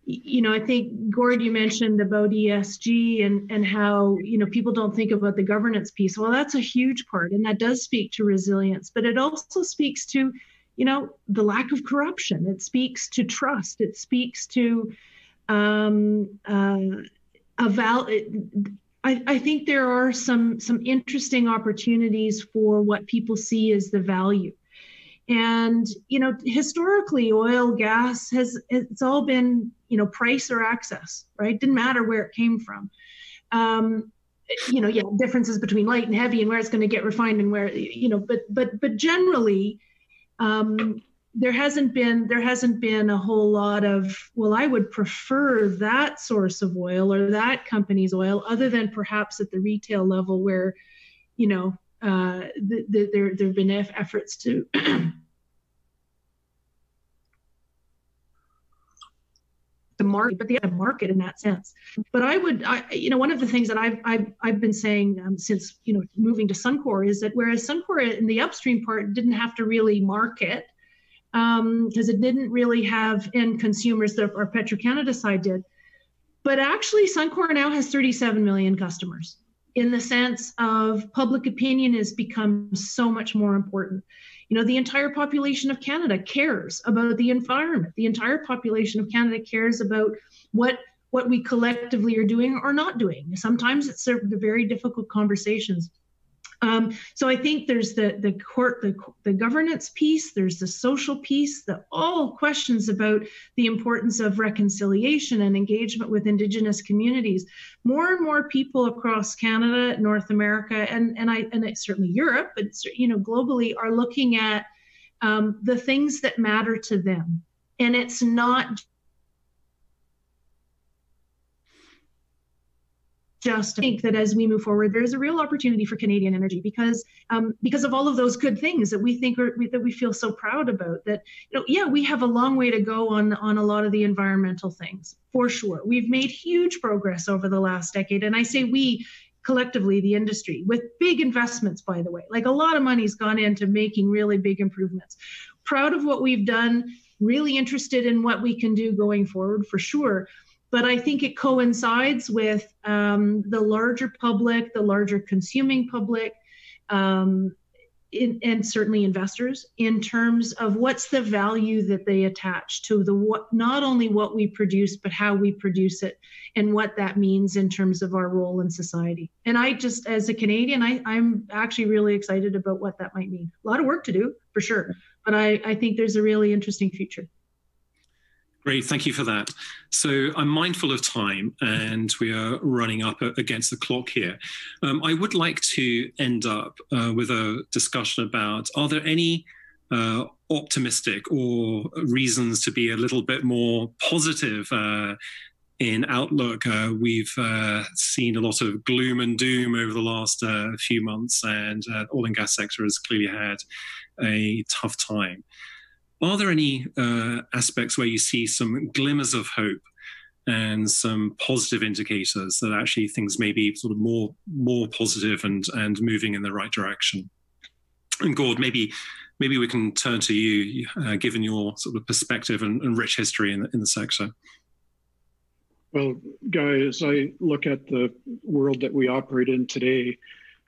I think, Gord, you mentioned about ESG and how people don't think about the governance piece. Well, that's a huge part, and that does speak to resilience, but it also speaks to the lack of corruption. It speaks to trust. It speaks to I think there are some interesting opportunities for what people see as the value. And, historically, oil, gas it's all been, price or access, right? Didn't matter where it came from. Differences between light and heavy and where it's going to get refined and where, but generally, there hasn't been a whole lot of, well, I would prefer that source of oil or that company's oil, other than perhaps at the retail level where, there have been efforts to the market, but they have a market in that sense. But one of the things that I've been saying since moving to Suncor is that whereas Suncor in the upstream part didn't have to really market, because it didn't really have end consumers that our Petro-Canada side did. But actually, Suncor now has 37 million customers, in the sense of public opinion has become so much more important. The entire population of Canada cares about the environment. The entire population of Canada cares about what we collectively are doing or not doing. Sometimes it's the very difficult conversations. So I think there's the governance piece, there's the social piece, all questions about the importance of reconciliation and engagement with Indigenous communities. More and more people across Canada, North America, and certainly Europe, but globally, are looking at the things that matter to them, and it's not just think that as we move forward, there's a real opportunity for Canadian energy because of all of those good things that we think that we feel so proud about. That we have a long way to go on a lot of the environmental things, for sure. We've made huge progress over the last decade, and I say we collectively, the industry, with big investments, by the way. Like, a lot of money's gone into making really big improvements. Proud of what we've done. Really interested in what we can do going forward, for sure. But I think it coincides with the larger public, the larger consuming public, and certainly investors, in terms of what's the value that they attach to not only what we produce, but how we produce it and what that means in terms of our role in society. And I just, as a Canadian, I'm actually really excited about what that might mean. A lot of work to do, for sure, but I think there's a really interesting future. Great, thank you for that. So I'm mindful of time and we are running up against the clock here. I would like to end up with a discussion about, are there any optimistic or reasons to be a little bit more positive in outlook? We've seen a lot of gloom and doom over the last few months, and the oil and gas sector has clearly had a tough time. Are there any aspects where you see some glimmers of hope and some positive indicators that actually things may be sort of more positive and moving in the right direction? And Gord, maybe we can turn to you, given your sort of perspective and rich history in the sector. Well, Guy, as I look at the world that we operate in today,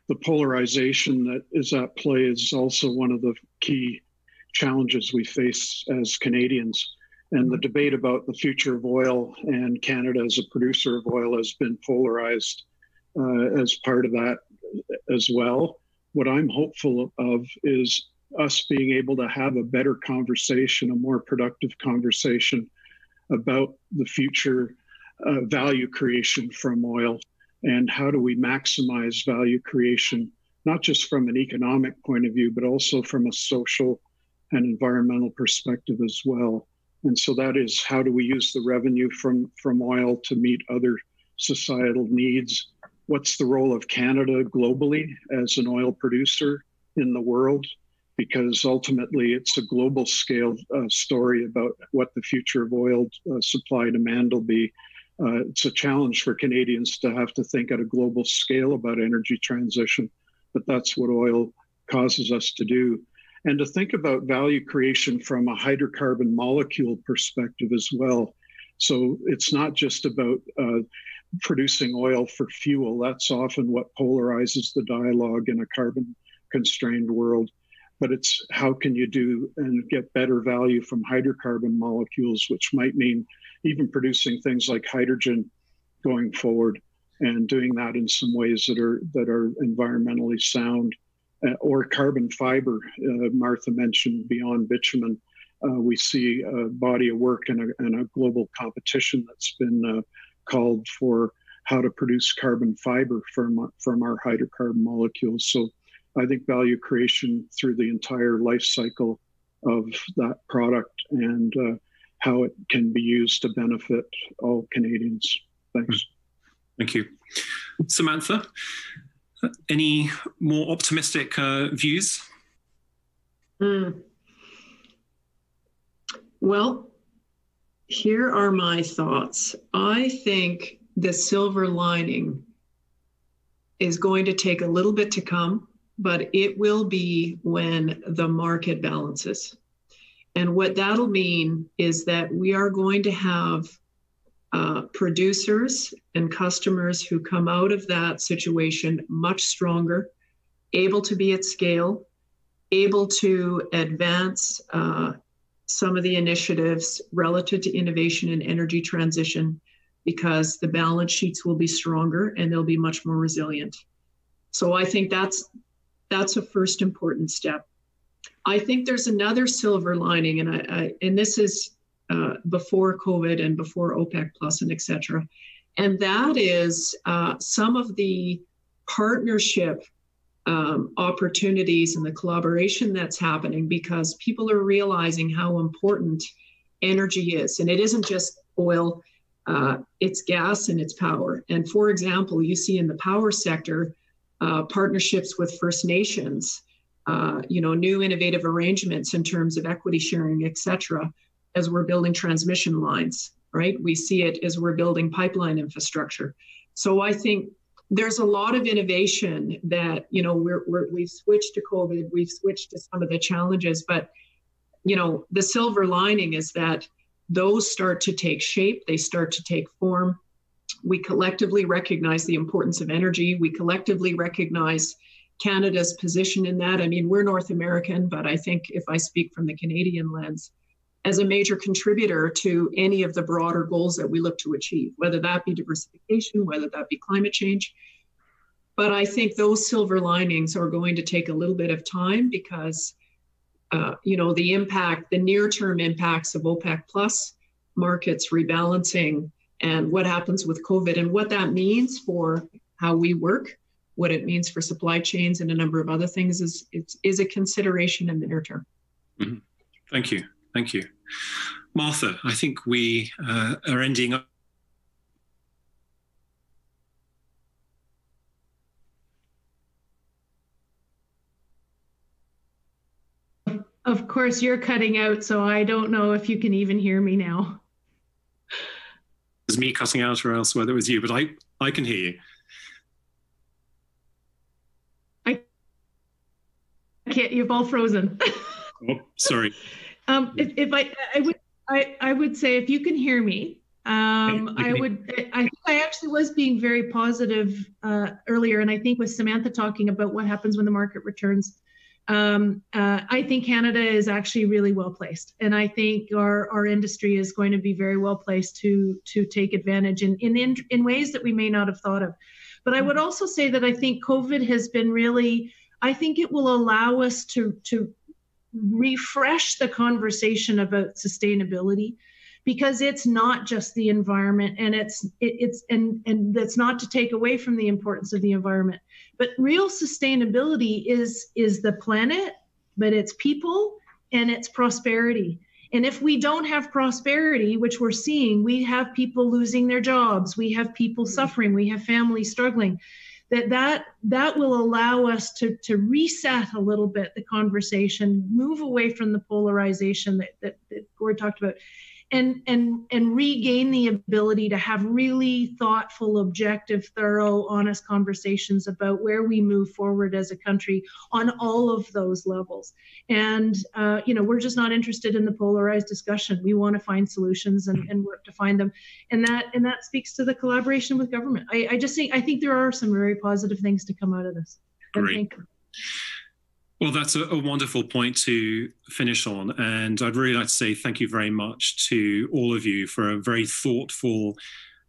the polarization that is at play is also one of the key challenges we face as Canadians. And the debate about the future of oil and Canada as a producer of oil has been polarized as part of that as well. What I'm hopeful of is us being able to have a better conversation, a more productive conversation about the future value creation from oil, and how do we maximize value creation, not just from an economic point of view, but also from a social and environmental perspective as well. And so that is, how do we use the revenue from oil to meet other societal needs? What's the role of Canada globally as an oil producer in the world? Because ultimately it's a global scale story about what the future of oil supply and demand will be. It's a challenge for Canadians to have to think at a global scale about energy transition, but that's what oil causes us to do. And to think about value creation from a hydrocarbon molecule perspective as well. So it's not just about producing oil for fuel. That's often what polarizes the dialogue in a carbon-constrained world. But it's how can you do and get better value from hydrocarbon molecules, which might mean even producing things like hydrogen going forward. and doing that in some ways that are environmentally sound, or carbon fiber. Martha mentioned beyond bitumen. We see a body of work and a global competition that's been called for how to produce carbon fiber from our hydrocarbon molecules. So I think value creation through the entire life cycle of that product and how it can be used to benefit all Canadians. Thanks. Thank you. Samantha, any more optimistic views? Well, here are my thoughts. I think the silver lining is going to take a little bit to come, but it will be when the market balances. And what that'll mean is that we are going to have producers and customers who come out of that situation much stronger, able to be at scale, able to advance some of the initiatives relative to innovation and energy transition, because the balance sheets will be stronger and they'll be much more resilient. So I think that's a first important step. I think there's another silver lining, and this is before COVID and before OPEC Plus and et cetera. And that is some of the partnership opportunities and the collaboration that's happening, because people are realizing how important energy is. And it isn't just oil, it's gas and it's power. And for example, you see in the power sector, partnerships with First Nations, new innovative arrangements in terms of equity sharing, et cetera, as we're building transmission lines, right? We see it as we're building pipeline infrastructure. So I think there's a lot of innovation that, we've switched to COVID, we've switched to some of the challenges, but, the silver lining is that those start to take shape, they start to take form. We collectively recognize the importance of energy. We collectively recognize Canada's position in that. I mean, we're North American, but I think if I speak from the Canadian lens, as a major contributor to any of the broader goals that we look to achieve, whether that be diversification, whether that be climate change. But I think those silver linings are going to take a little bit of time because, the near-term impacts of OPEC Plus markets rebalancing and what happens with COVID and what that means for how we work, what it means for supply chains and a number of other things is a consideration in the near term. Mm-hmm. Thank you. Thank you. Martha, I think we are ending up. Of course, you're cutting out, so I don't know if you can even hear me now. It was me cutting out or else whether it was you, but I can hear you. I can't, you're both frozen. Oh, sorry. If I would say if you can hear me, I think I actually was being very positive earlier, and I think with Samantha talking about what happens when the market returns, I think Canada is actually really well placed, and I think our industry is going to be very well placed to take advantage in ways that we may not have thought of. But I would also say that I think COVID has been really, I think it will allow us to refresh the conversation about sustainability, because it's not just the environment, and and that's not to take away from the importance of the environment, but real sustainability is the planet, but it's people and it's prosperity. And if we don't have prosperity, which we're seeing, we have people losing their jobs, we have people suffering, we have families struggling. That will allow us to reset a little bit the conversation, move away from the polarization that Gord talked about, and regain the ability to have really thoughtful, objective, thorough, honest conversations about where we move forward as a country on all of those levels. And we're just not interested in the polarized discussion. We want to find solutions and work to find them. And that speaks to the collaboration with government. I think there are some very positive things to come out of this. Great. Well, that's a wonderful point to finish on. And I'd really like to say thank you very much to all of you for a very thoughtful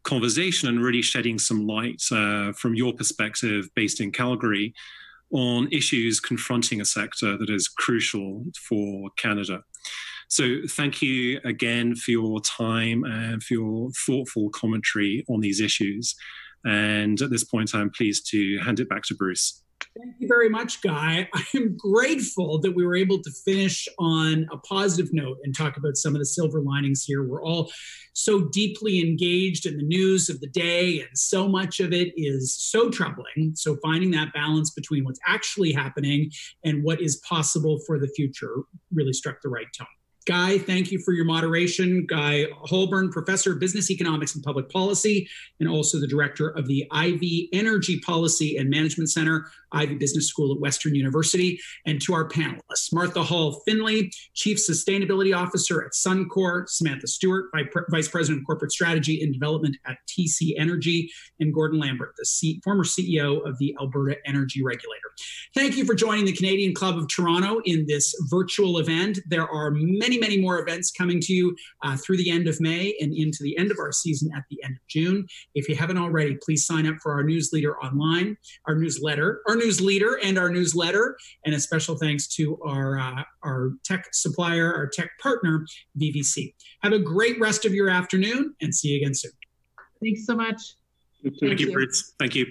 conversation and really shedding some light from your perspective based in Calgary on issues confronting a sector that is crucial for Canada. So thank you again for your time and for your thoughtful commentary on these issues. And at this point, I'm pleased to hand it back to Bruce. Thank you very much, Guy. I am grateful that we were able to finish on a positive note and talk about some of the silver linings here. We're all so deeply engaged in the news of the day, and so much of it is so troubling. So finding that balance between what's actually happening and what is possible for the future really struck the right tone. Guy, thank you for your moderation. Guy Holburn, Professor of Business Economics and Public Policy, and also the Director of the Ivey Energy Policy and Management Center, Ivey Business School at Western University. And to our panelists, Martha Hall Findlay, Chief Sustainability Officer at Suncor, Samantha Stuart, Vice President of Corporate Strategy and Development at TC Energy, and Gordon Lambert, the former CEO of the Alberta Energy Regulator. Thank you for joining the Canadian Club of Toronto in this virtual event. There are many more events coming to you through the end of May and into the end of our season at the end of June. If you haven't already, please sign up for our newsletter online, our newsletter, and our newsletter. And a special thanks to our tech supplier, our tech partner, VVC. Have a great rest of your afternoon and see you again soon. Thanks so much. Thank you, Bruce. Thank you.